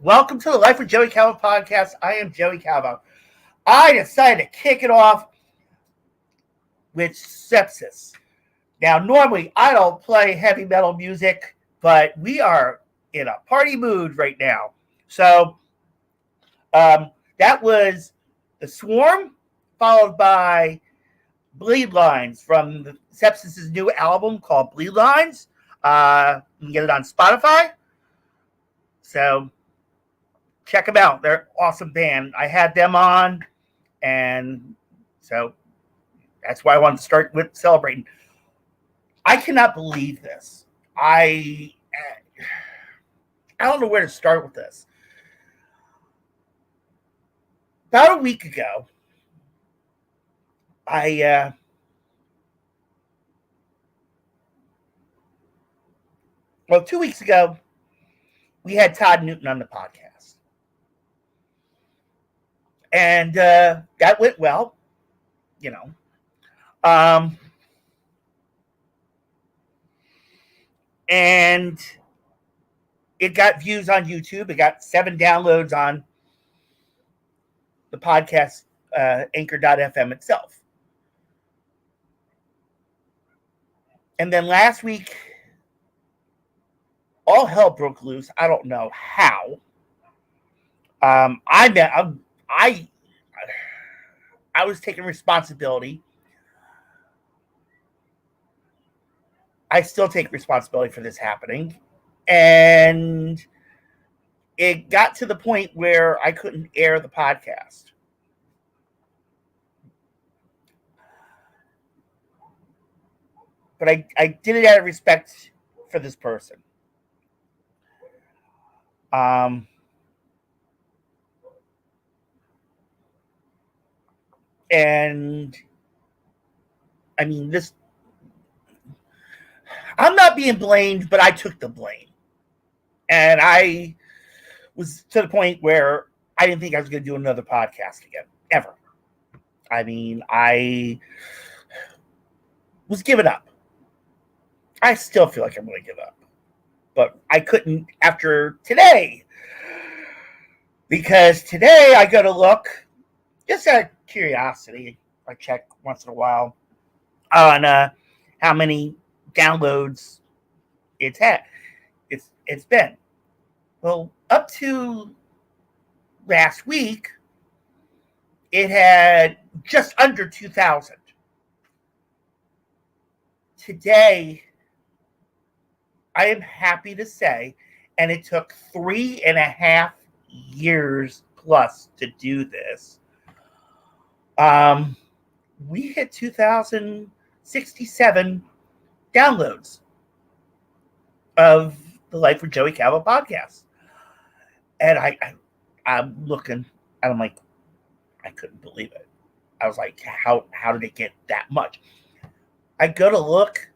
Welcome to the Life with Joey Calvo Podcast. I am Joey Calvo. I decided to kick it off with sepsis. Now, normally I don't play heavy metal music, but we are in a party mood right now. So that was The Swarm, followed by Bleed Lines from Sepsis' new album called Bleed Lines. You can get it on Spotify. So check them out. They're an awesome band. I had them on, and so that's why I wanted to start with celebrating. I cannot believe this. I don't know where to start with this. About a week ago, 2 weeks ago, we had Todd Newton on the podcast. And that went well, and it got views on YouTube. It got 7 downloads on the podcast, anchor.fm itself. And then last week, all hell broke loose. I don't know how. I was taking responsibility. I still take responsibility for this happening. And it got to the point where I couldn't air the podcast. But I did it out of respect for this person. And I mean, I'm not being blamed, but I took the blame. And I was to the point where I didn't think I was going to do another podcast again, ever. I mean, I was giving up. I still feel like I'm going to give up. But I couldn't after today. Because today I go to look, just out of curiosity, I check once in a while on how many downloads it's had. It's been. Well, up to last week, it had just under 2,000. Today, I am happy to say, and it took 3.5 years plus to do this. We hit 2,067 downloads of the Life with Joey Calvo podcast. And I'm looking, and I'm like, I couldn't believe it. I was like, how did it get that much? I go to look,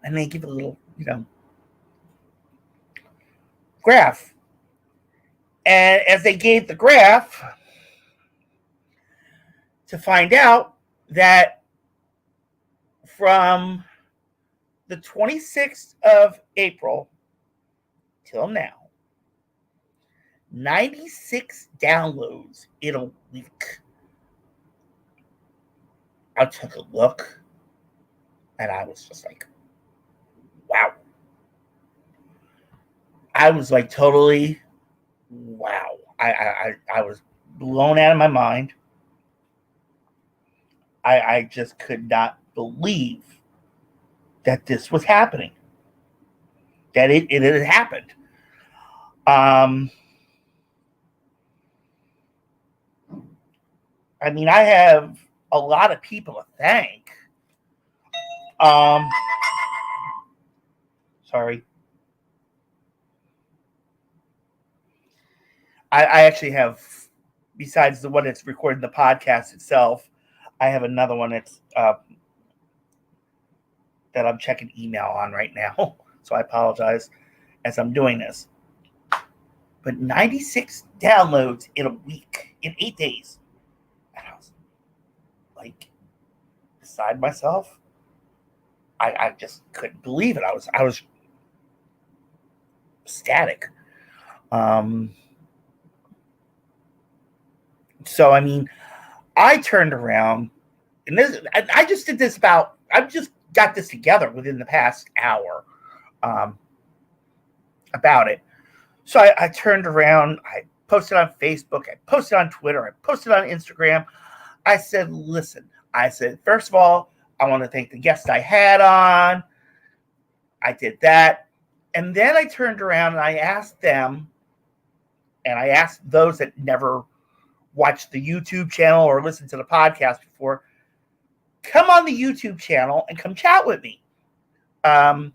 and they give it a little, graph. And as they gave the graph, to find out that from the 26th of April till now, 96 downloads in a week. I took a look, and I was just like, wow. I was like totally, wow. I was blown out of my mind. I just could not believe that this was happening. That it had happened. I mean, I have a lot of people to thank. Sorry. I actually have, besides the one that's recording the podcast itself, I have another one that's that I'm checking email on right now. So I apologize as I'm doing this. But 96 downloads in a week, in 8 days. And I was like, beside myself. I just couldn't believe it. I was ecstatic. So, I mean, I turned around, and I just did this I just got this together within the past hour about it. So I turned around, I posted on Facebook, I posted on Twitter, I posted on Instagram. I said, listen, first of all, I want to thank the guests I had on. I did that. And then I turned around and I asked them, and I asked those that never watched the YouTube channel or listened to the podcast before, come on the YouTube channel and come chat with me. Come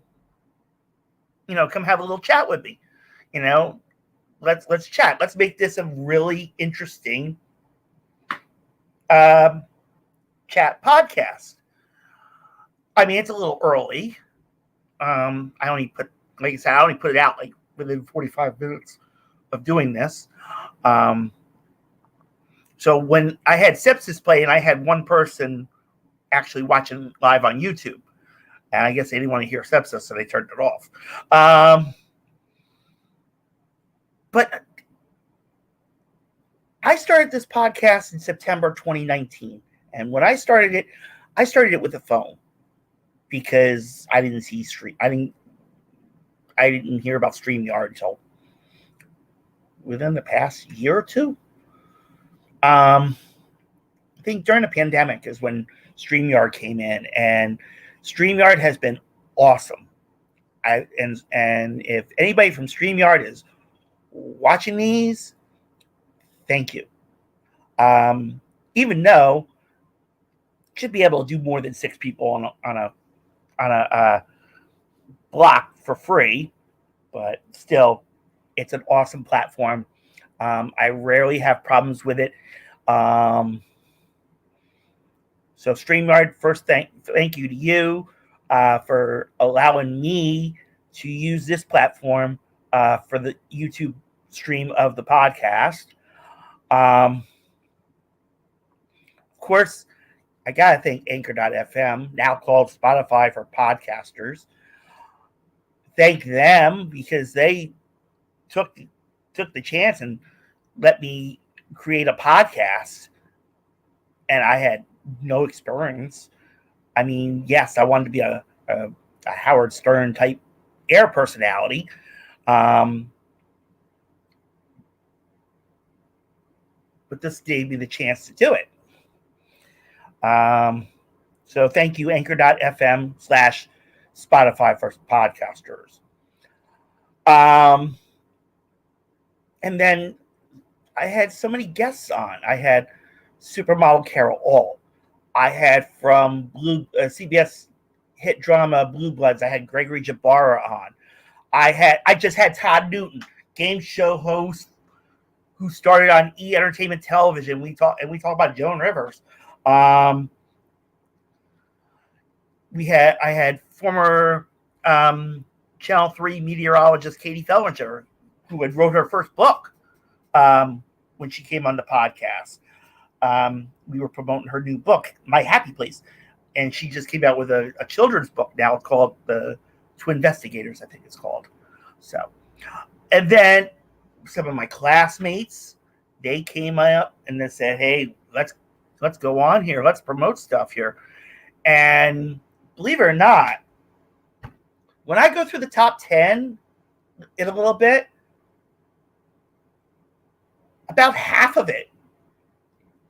have a little chat with me. Let's chat. Let's make this a really interesting chat podcast. I mean, it's a little early. I only put it out like within 45 minutes of doing this. So when I had Sepsis play, and I had one person actually watching live on YouTube, and I guess they didn't want to hear Sepsis, so they turned it off. But I started this podcast in September 2019. And when I started it with a phone, because I didn't hear about StreamYard until within the past year or two. I think during the pandemic is when StreamYard came in, and StreamYard has been awesome. And if anybody from StreamYard is watching these, thank you. Even though should be able to do more than 6 people on a block for free, but still, it's an awesome platform. I rarely have problems with it. So StreamYard, first thank you to you for allowing me to use this platform for the YouTube stream of the podcast. Of course, I got to thank Anchor.fm, now called Spotify for podcasters. Thank them because they took the chance and let me create a podcast, and I had no experience. I mean, yes, I wanted to be a Howard Stern type air personality. But this gave me the chance to do it. So thank you, Anchor.fm/Spotify for podcasters. And then I had so many guests on. I had supermodel Carol Alt. I had from CBS hit drama Blue Bloods, I had Gregory Jabara on. I just had Todd Newton, game show host who started on E! Entertainment Television. We talk about Joan Rivers. I had former Channel 3 meteorologist Katie Fellinger, who had wrote her first book when she came on the podcast. We were promoting her new book, My Happy Place, and she just came out with a children's book now called The Twin Investigators, I think it's called. So, and then some of my classmates, they came up and they said, "Hey, let's go on here. Let's promote stuff here." And believe it or not, when I go through the top 10 in a little bit, about half of it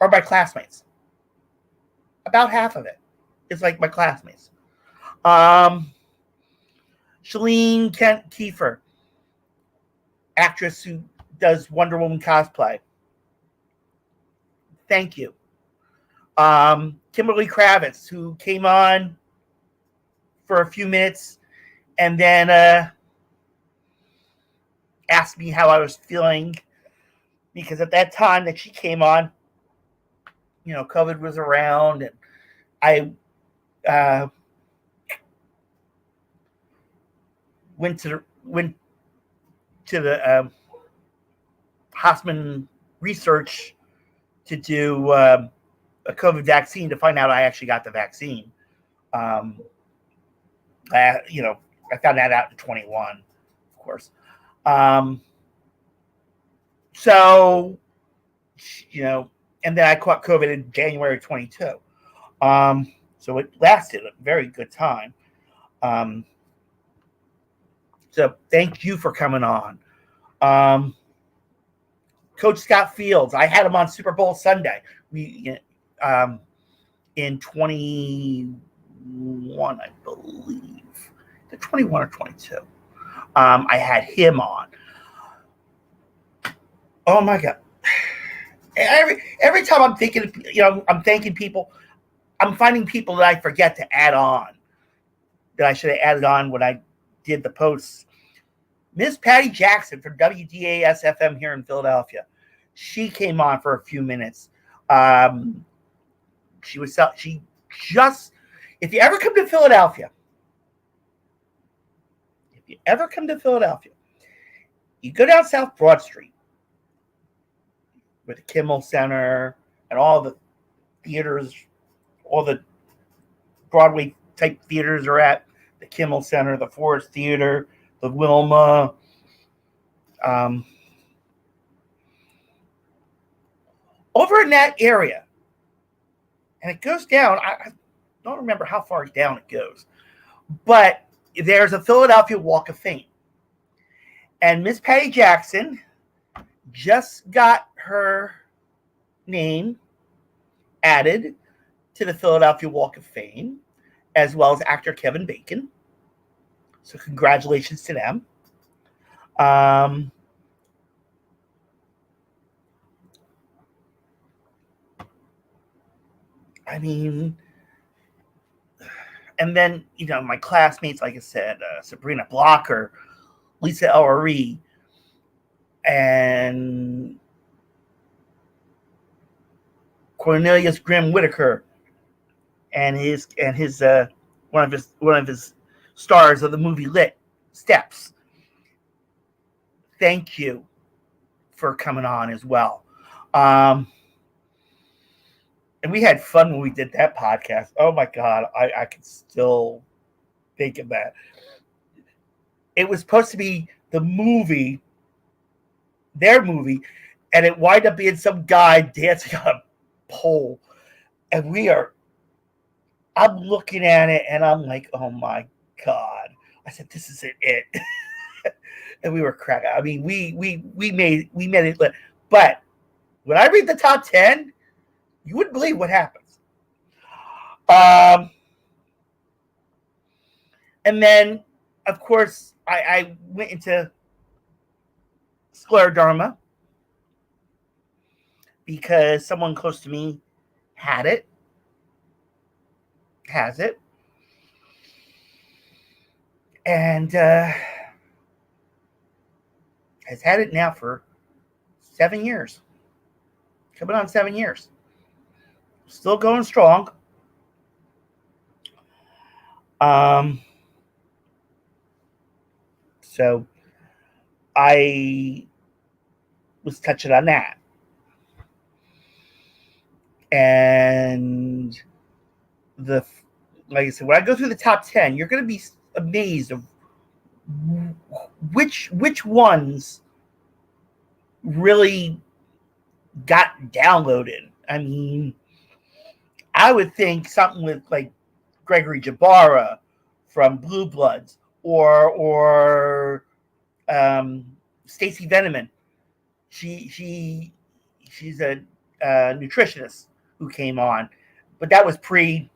are my classmates. About half of it is like my classmates. Shalene Kent Kiefer, actress who does Wonder Woman cosplay. Thank you. Kimberly Kravitz, who came on for a few minutes and then asked me how I was feeling, because at that time that she came on, COVID was around, and I went to the Hoffman research to do a COVID vaccine to find out I actually got the vaccine. I found that out in 21, of course. So, And then I caught COVID in January 22. So it lasted a very good time. So thank you for coming on. Coach Scott Fields, I had him on Super Bowl Sunday. We in 21, I believe. The 21 or 22. I had him on. Oh my God. Every time I'm thinking, I'm thanking people, I'm finding people that I forget to add on, that I should have added on when I did the posts. Miss Patty Jackson from WDAS FM here in Philadelphia. She came on for a few minutes. If you ever come to Philadelphia, you go down South Broad Street with the Kimmel Center and all the theaters, all the Broadway type theaters are at the Kimmel Center, the Forest Theater, the Wilma. Over in that area, and it goes down. I don't remember how far down it goes, but there's a Philadelphia Walk of Fame. And Miss Patty Jackson just got her name added to the Philadelphia Walk of Fame, as well as actor Kevin Bacon. So congratulations to them. I mean, and then, my classmates, like I said, Sabrina Blocker, Lisa Ellery, and Cornelius Grimm Whitaker, and his one of his stars of the movie Lit, Steps. Thank you for coming on as well. And we had fun when we did that podcast. Oh my God, I can still think of that. It was supposed to be their movie, and it wound up being some guy dancing on a pole. And I'm looking at it and I'm like, oh my God. I said, this isn't it. And we were cracking. I mean, we made it. But when I read the top 10, you wouldn't believe what happens. And then, of course, I went into scleroderma because someone close to me has it. And has had it now for 7 years. Coming on 7 years. Still going strong. So I was touching on that. And like I said, when I go through the top 10, you're going to be amazed of which ones really got downloaded. I mean, I would think something with like Gregory Jabara from Blue Bloods or Stacey Veneman. She's a nutritionist who came on, but that was pre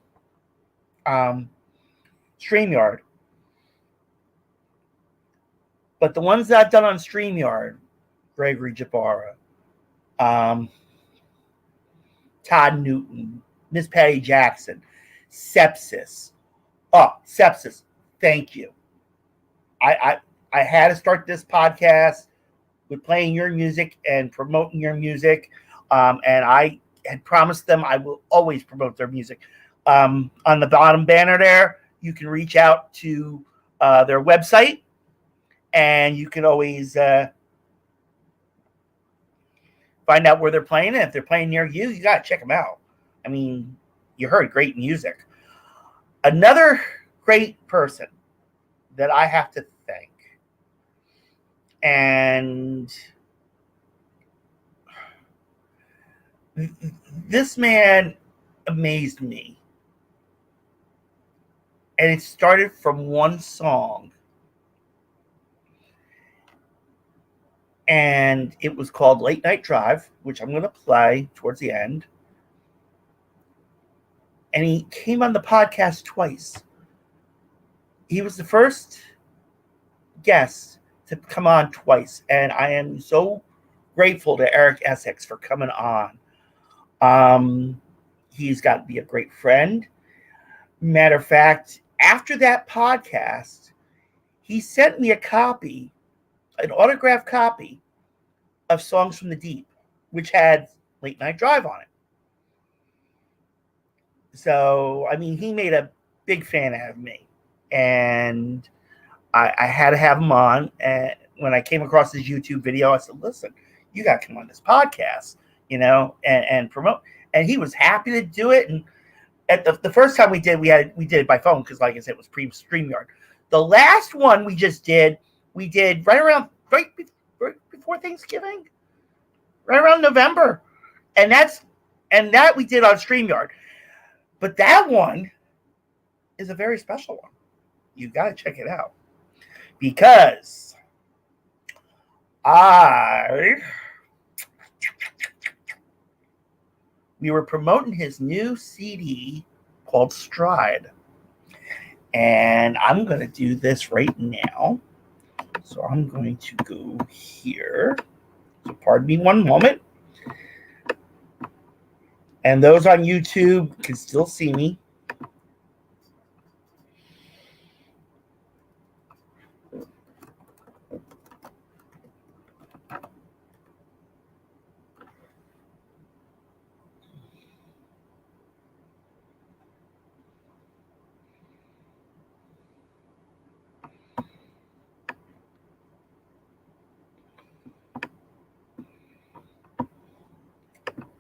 StreamYard. But the ones that I've done on StreamYard, Gregory Jabara, Todd Newton, Miss Patty Jackson, Sepsis. Oh, Sepsis. Thank you. I had to start this podcast with playing your music and promoting your music. And I had promised them I will always promote their music. On the bottom banner there, you can reach out to their website, and you can always find out where they're playing. And if they're playing near you, you got to check them out. I mean, you heard great music. Another great person that I have to thank, and This man amazed me. And it started from one song. And it was called Late Night Drive, which I'm going to play towards the end. And he came on the podcast twice. He was the first guest to come on twice. And I am so grateful to Eric Essex for coming on. He's got to be a great friend. Matter of fact, after that podcast, he sent me a copy, an autographed copy of Songs from the Deep, which had Late Night Drive on it. So, I mean, he made a big fan out of me. And I had to have him on. And when I came across his YouTube video, I said, listen, you got to come on this podcast, and promote. And he was happy to do it. And at the first time we did it by phone because, like I said, it was pre-StreamYard. The last one we did right before Thanksgiving, right around November, and that we did on StreamYard. But that one is a very special one. You got to check it out because we were promoting his new CD called Stride. And I'm going to do this right now. So I'm going to go here. So pardon me one moment. And those on YouTube can still see me.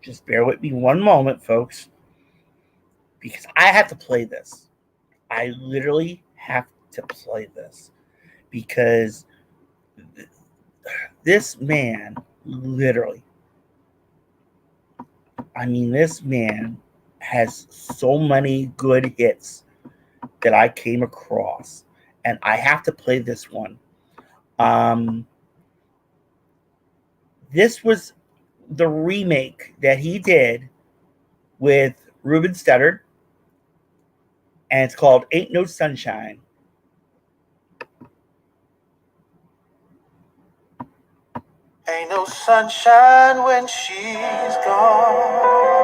Just bear with me one moment, folks, because I have to play this. I literally have to play this because this man literally, this man has so many good hits that I came across, and I have to play this one. This was the remake that he did with Ruben Studdard, and it's called Ain't No Sunshine. Ain't no sunshine when she's gone.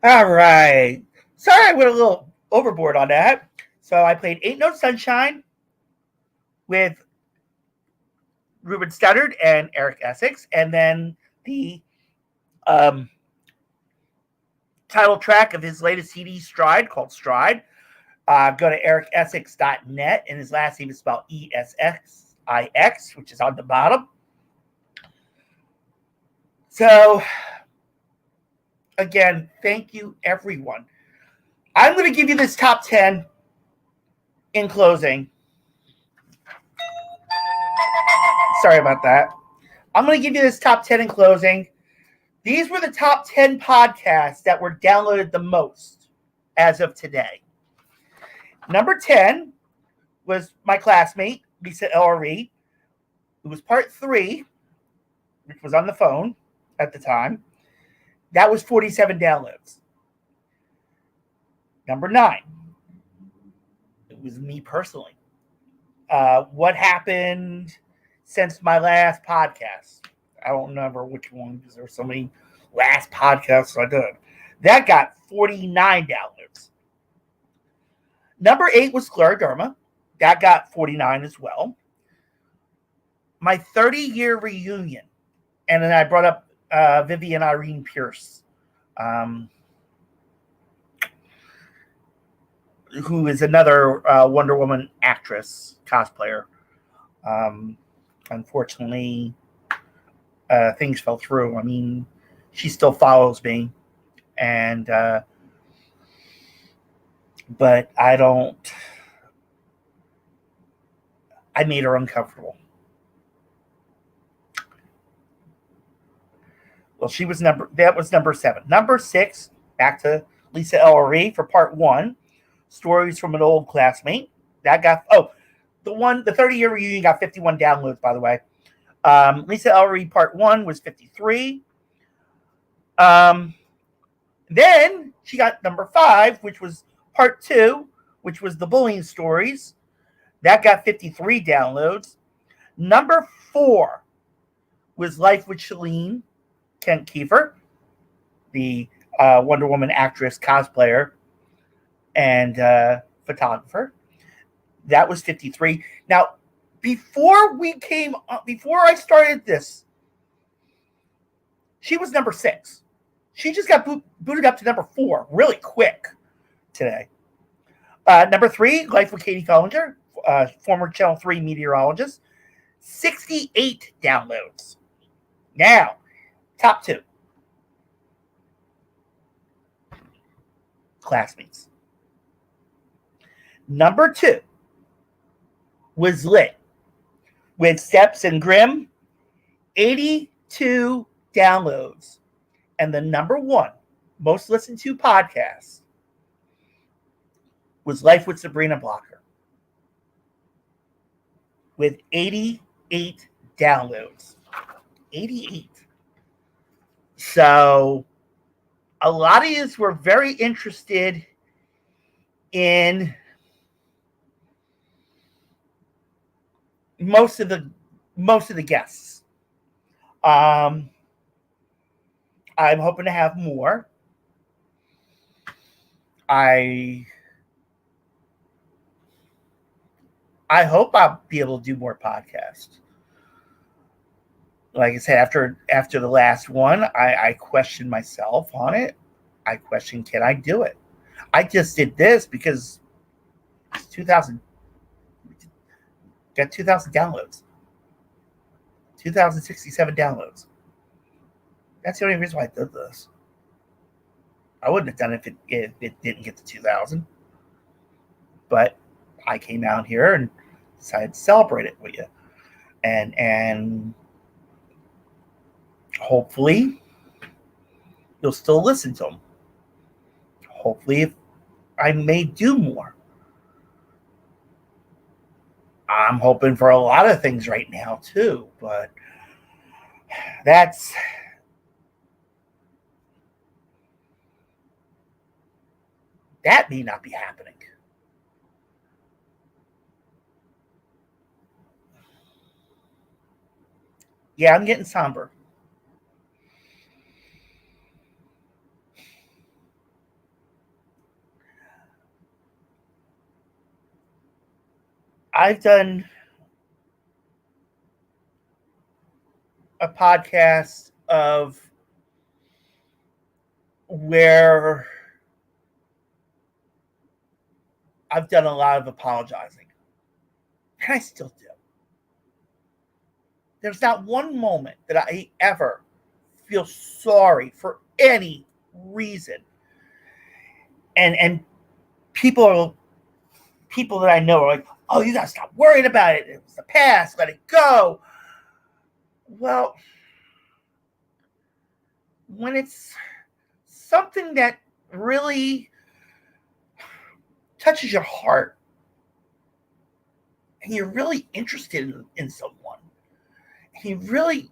All right. Sorry, I went a little overboard on that. So I played Ain't No Sunshine with Ruben Studdard and Eric Essex, and then the um, title track of his latest CD, Stride, called Stride. Go to ericessex.net, and his last name is spelled Essix, which is on the bottom. So, again, thank you, everyone. I'm going to give you this top 10 in closing. Sorry about that. I'm going to give you this top 10 in closing. These were the top 10 podcasts that were downloaded the most as of today. Number 10 was my classmate, Lisa LRE. It was part 3, which was on the phone at the time. That was 47 downloads. Number 9, it was me personally. What happened since my last podcast? I don't remember which one because there were so many last podcasts I did. That got 49 downloads. Number 8 was Scleroderma. That got 49 as well. My 30-year reunion. And then I brought up Vivian Irene Pierce, who is another Wonder Woman actress, cosplayer. Unfortunately, things fell through. I mean, she still follows me. And but I made her uncomfortable. Well, that was number 7. Number 6, back to Lisa LRE for part 1, Stories from an Old Classmate. That got, the 30-year reunion got 51 downloads, by the way. Lisa LRE part 1 was 53. Then she got number 5, which was part 2, which was the bullying stories. That got 53 downloads. Number 4 was Life with Shalene Kent Kiefer, the Wonder Woman actress, cosplayer, and photographer. That was 53. Now, before I started this, she was number 6. She just got booted up to number 4 really quick today. Number 3, Life with Katie Collinger, former Channel 3 meteorologist, 68 downloads. Now, top 2. Classmates. Number 2 was Lit with Steps and Grimm, 82 downloads. And the number 1 most listened to podcast was Life with Sabrina Blocker with 88 downloads. 88. So a lot of you were very interested in most of the guests. I'm hoping to have more. I hope I'll be able to do more podcasts. Like I said, after the last one, I questioned myself on it. I questioned, can I do it? I just did this because it's 2,000. Got 2,000 downloads. 2,067 downloads. That's the only reason why I did this. I wouldn't have done it if it didn't get to 2,000. But I came out here and decided to celebrate it with you. And hopefully you'll still listen to them. Hopefully I may do more. I'm hoping for a lot of things right now too, but that may not be happening. Yeah, I'm getting somber. I've done a podcast of where I've done a lot of apologizing. And I still do. There's not one moment that I ever feel sorry for any reason. And people that I know are like, oh, you gotta stop worrying about it. It was the past, let it go. Well, when it's something that really touches your heart and you're really interested in someone, and you really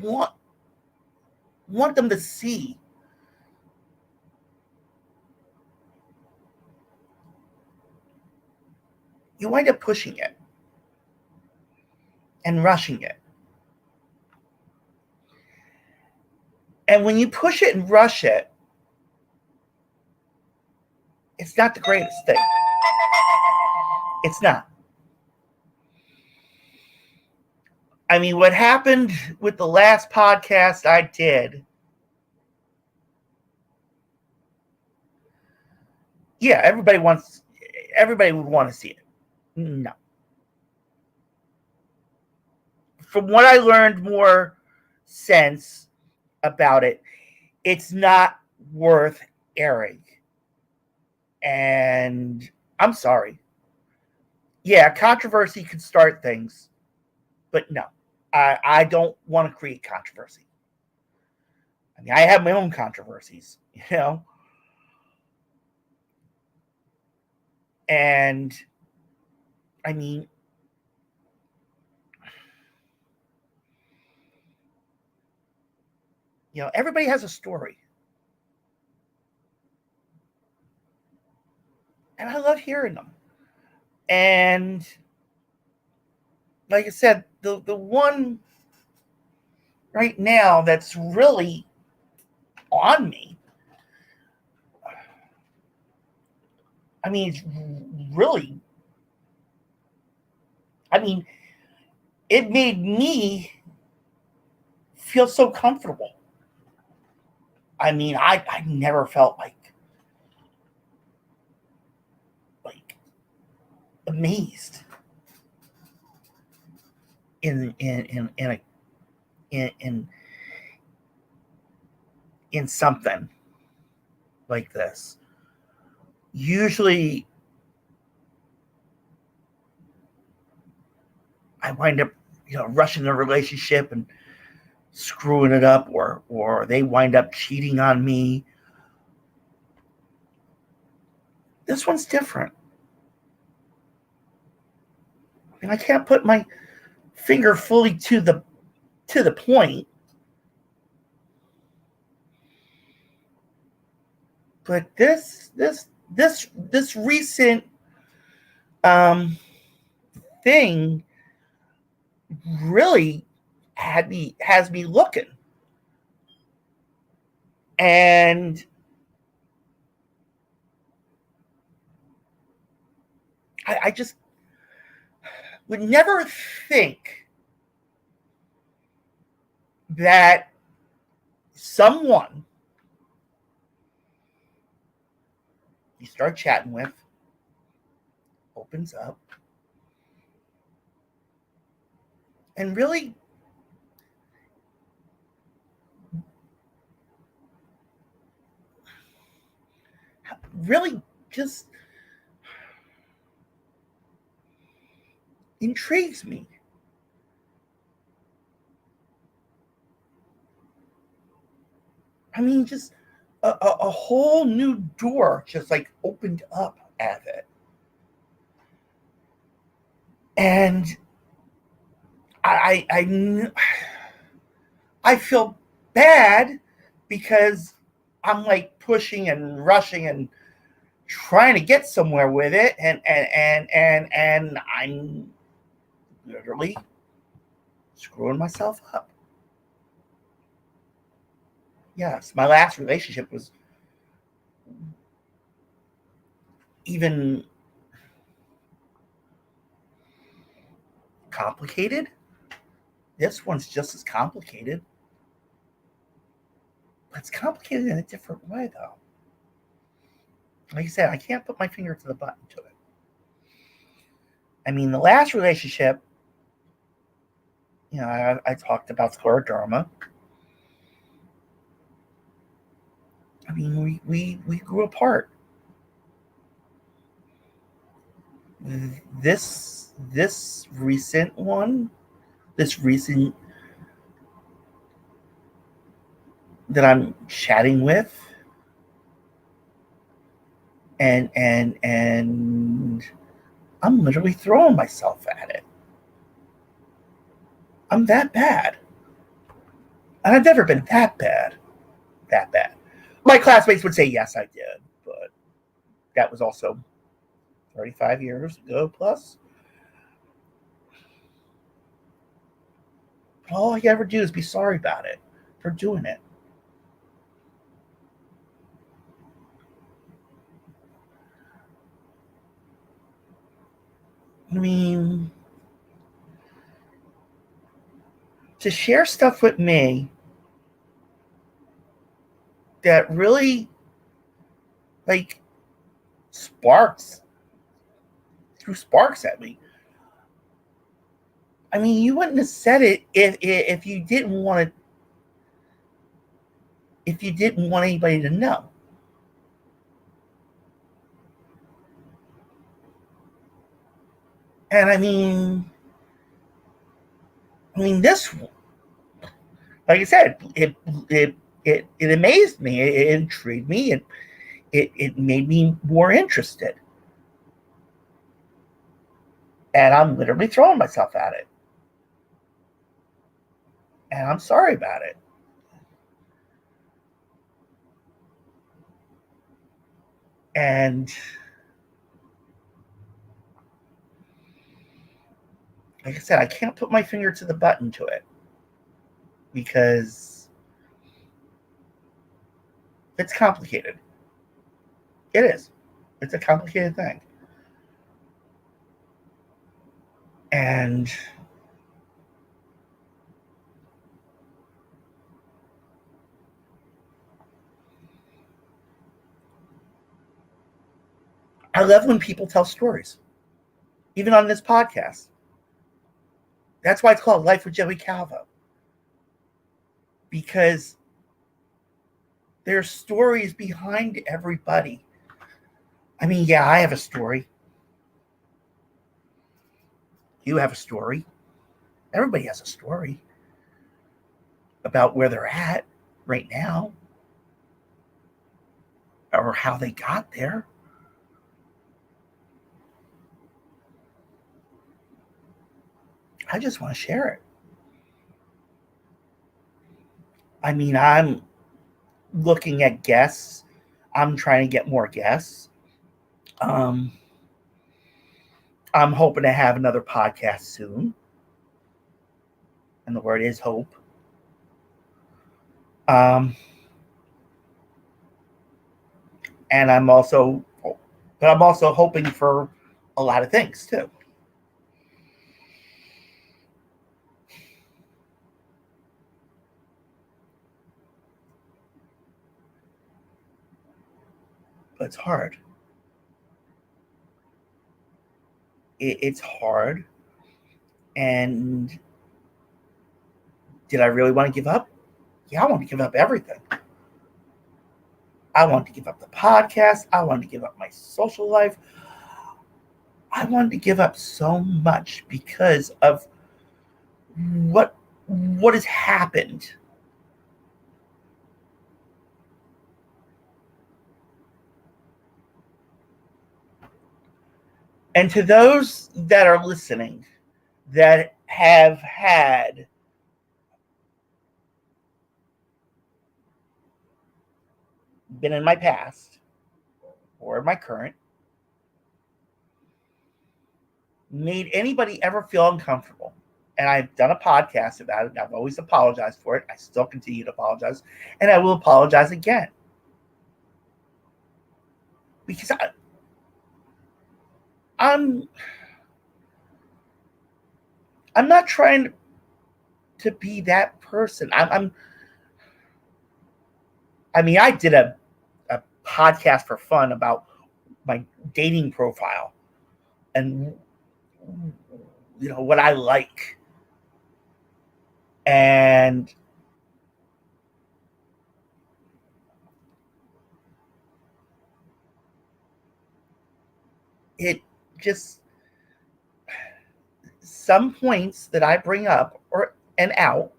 want them to see you wind up pushing it and rushing it. And when you push it and rush it, it's not the greatest thing. It's not. I mean, what happened with the last podcast I did, yeah, everybody would want to see it. No. From what I learned more sense about it, it's not worth airing. And I'm sorry. Yeah, controversy could start things, but no, I don't want to create controversy. I mean, I have my own controversies, And I mean, everybody has a story. And I love hearing them. And like I said, the one right now that's really on me, I mean, it's really, it made me feel so comfortable. I mean, I never felt like amazed in something like this. Usually I wind up rushing the relationship and screwing it up, or they wind up cheating on me. This one's different. And I can't put my finger fully to the point. But this recent thing really has me looking. And I just would never think that someone you start chatting with opens up and really just intrigues me. I mean, just a whole new door just like opened up at it. And I feel bad because I'm like pushing and rushing and trying to get somewhere with it, and I'm literally screwing myself up. Yes, my last relationship was even complicated. This one's just as complicated. But it's complicated in a different way, though. Like I said, I can't put my finger to the button to it. I mean, the last relationship, I talked about scleroderma. I mean, we grew apart. This recent one, this recent that I'm chatting with, and I'm literally throwing myself at it. I'm that bad. And I've never been that bad. That bad. My classmates would say, yes, I did. But that was also 35 years ago plus. But all I ever do is be sorry about it for doing it. I mean, to share stuff with me that really, like, threw sparks at me. I mean, you wouldn't have said it if you didn't want anybody to know. And I mean, this, like I said, it amazed me. It intrigued me. It made me more interested. And I'm literally throwing myself at it. And I'm sorry about it. And like I said, I can't put my finger to the button to it because it's complicated. It is. It's a complicated thing. And I love when people tell stories, even on this podcast. That's why it's called Life with Joey Calvo. Because there's stories behind everybody. I mean, yeah, I have a story. You have a story. Everybody has a story about where they're at right now or how they got there. I just want to share it. I mean, I'm looking at guests. I'm trying to get more guests. I'm hoping to have another podcast soon. And the word is hope. And I'm also hoping for a lot of things too. But it's hard. It's hard. And did I really want to give up? Yeah, I want to give up everything. I wanted to give up the podcast. I wanted to give up my social life. I wanted to give up so much because of what has happened. And to those that are listening that have had been in my past or my current, made anybody ever feel uncomfortable. And I've done a podcast about it. And I've always apologized for it. I still continue to apologize. And I will apologize again. Because I'm I'm not trying to be that person. I did a podcast for fun about my dating profile and what I like. And it just, some points that I bring up and out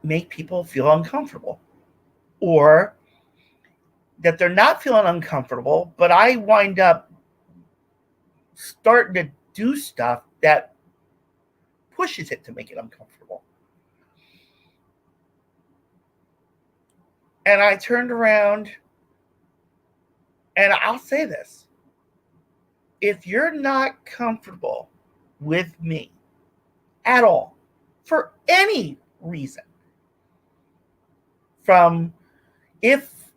make people feel uncomfortable, or that they're not feeling uncomfortable, but I wind up starting to do stuff that pushes it to make it uncomfortable. And I turned around, and I'll say this: if you're not comfortable with me at all, for any reason, from if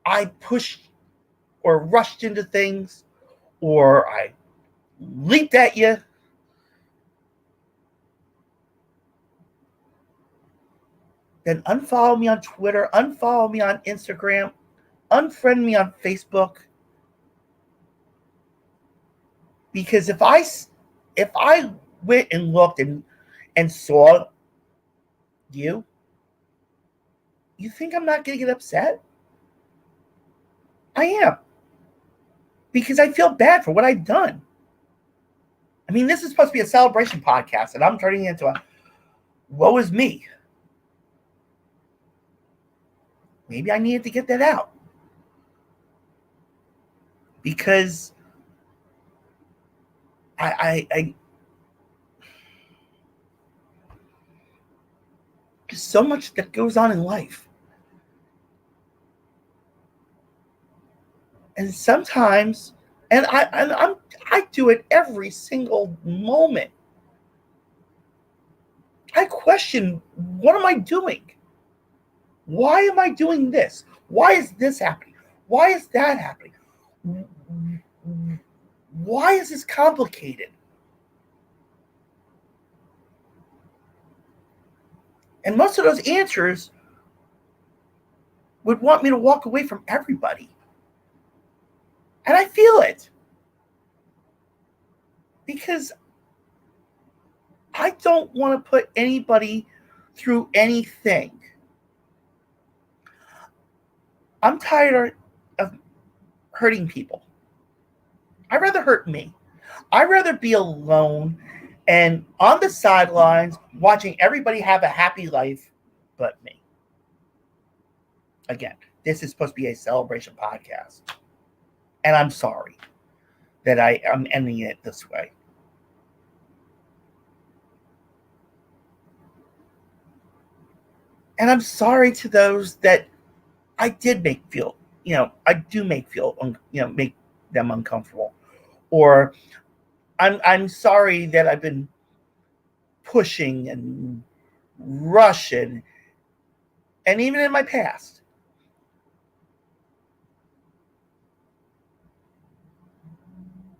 I pushed or rushed into things, or I leaped at you, then unfollow me on Twitter, unfollow me on Instagram, unfriend me on Facebook. Because if I went and looked and saw you think I'm not going to get upset? I am. Because I feel bad for what I've done. I mean, this is supposed to be a celebration podcast, and I'm turning it into a woe is me. Maybe I needed to get that out. Because I there's so much that goes on in life. And sometimes, and I do it every single moment, I question, what am I doing? Why am I doing this? Why is this happening? Why is that happening? Why is this complicated? And most of those answers would want me to walk away from everybody. And I feel it. Because I don't want to put anybody through anything. I'm tired of hurting people. I'd rather hurt me. I'd rather be alone and on the sidelines watching everybody have a happy life but me. Again, this is supposed to be a celebration podcast. And I'm sorry that I am ending it this way. And I'm sorry to those that I did make feel, I do make feel, make them uncomfortable. Or I'm sorry that I've been pushing and rushing, and even in my past.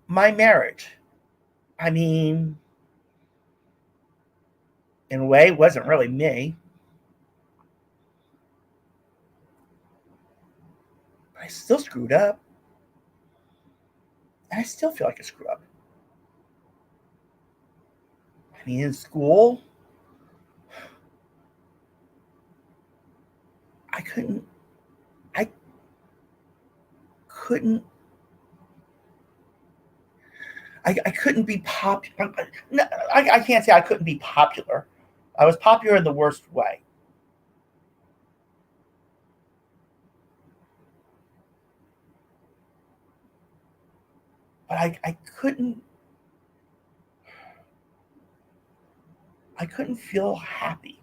My marriage, in a way, it wasn't really me. But I still screwed up. And I still feel like I screwed up. In school, I couldn't be popular. No, I can't say I couldn't be popular. I was popular in the worst way. But I couldn't feel happy.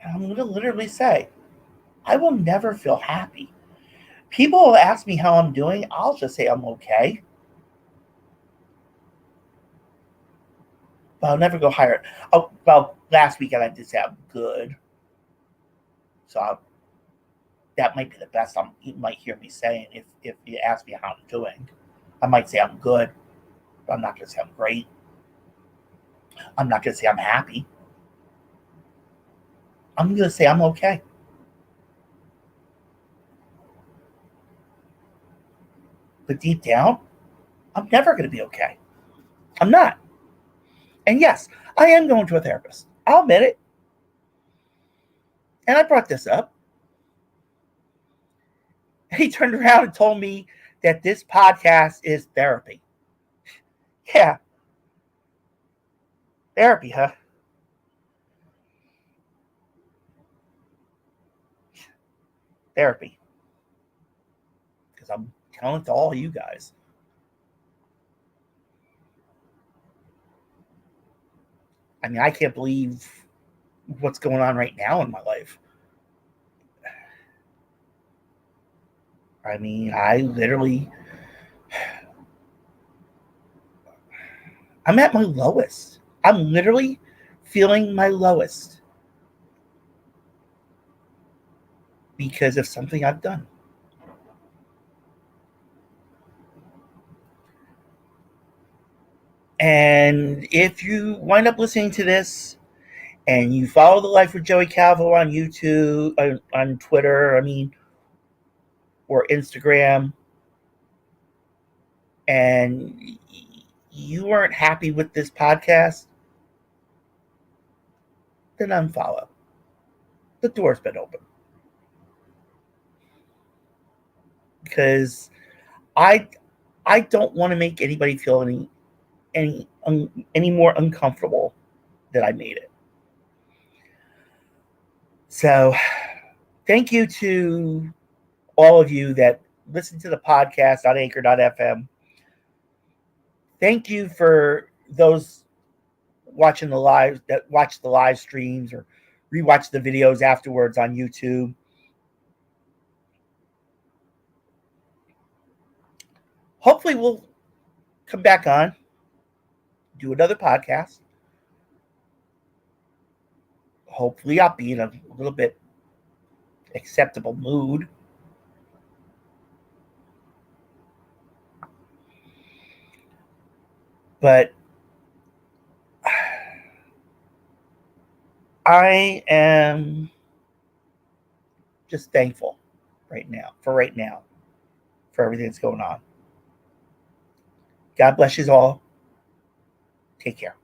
And I'm going to literally say, I will never feel happy. People will ask me how I'm doing. I'll just say I'm okay. But I'll never go higher. Oh, well, last weekend I did say I'm good. So that might be the best you might hear me saying if you ask me how I'm doing. I might say I'm good, but I'm not going to say I'm great. I'm not going to say I'm happy. I'm going to say I'm okay. But deep down, I'm never going to be okay. I'm not. And yes, I am going to a therapist. I'll admit it. And I brought this up. He turned around and told me that this podcast is therapy. Yeah. Therapy, huh? Therapy. Because I'm telling it to all you guys. I mean, I can't believe what's going on right now in my life. I mean, I'm at my lowest. I'm literally feeling my lowest because of something I've done. And if you wind up listening to this and you follow The Life with Joey Calvo on YouTube, on Twitter, or Instagram, and you weren't happy with this podcast, then unfollow. The door's been open. Because I don't want to make anybody feel any more uncomfortable than I made it. So, thank you to all of you that listen to the podcast on Anchor.fm. Thank you for those watch the live streams or rewatch the videos afterwards on YouTube. Hopefully we'll come back on, do another podcast. Hopefully I'll be in a little bit acceptable mood. But I am just thankful right now, for everything that's going on. God bless you all. Take care.